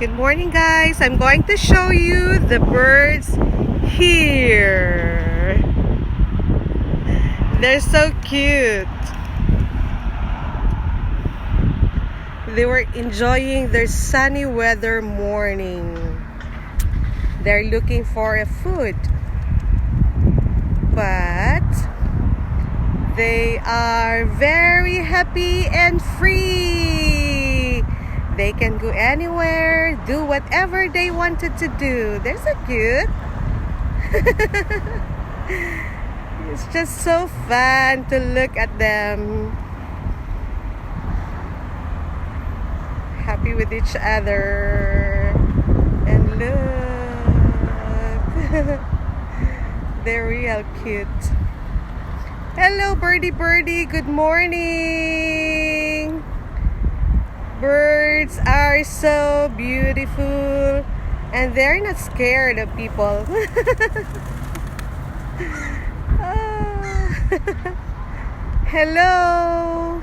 Good morning, guys. I'm going to show you the birds here. They're so cute. They were enjoying their sunny weather morning. They're looking for a food, but they are very happy and free. They can go anywhere, do whatever they wanted to do. They're so cute. It's just so fun to look at them. Happy with each other. And look. They're real cute. Hello, birdie birdie. Good morning. Birds are so beautiful and they're not scared of people. Hello.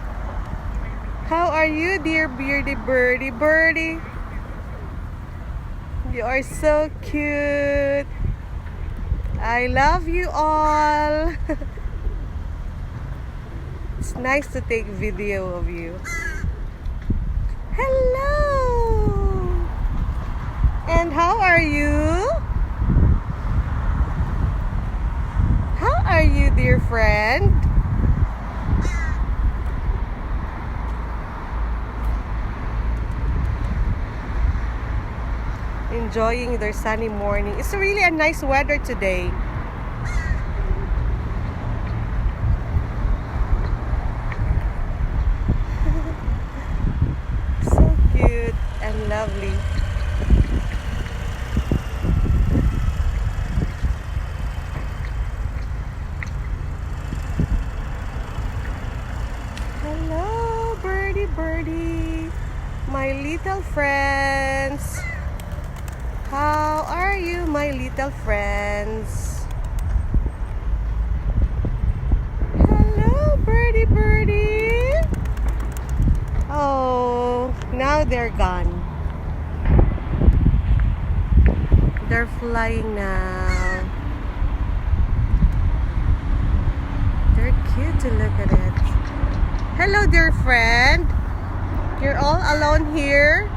How are you, dear birdie birdie birdie? You are so cute. I love you all. It's nice to take video of you. Hello. And how are you? How are you, dear friend? Enjoying their sunny morning. It's really a nice weather today. So cute and lovely. Hello, birdie birdie, my little friends. How are you, my little friends? Hello, birdie birdie. Oh, now they're gone. They're flying now. They're cute to look at it. Hello, dear friend. You're all alone here?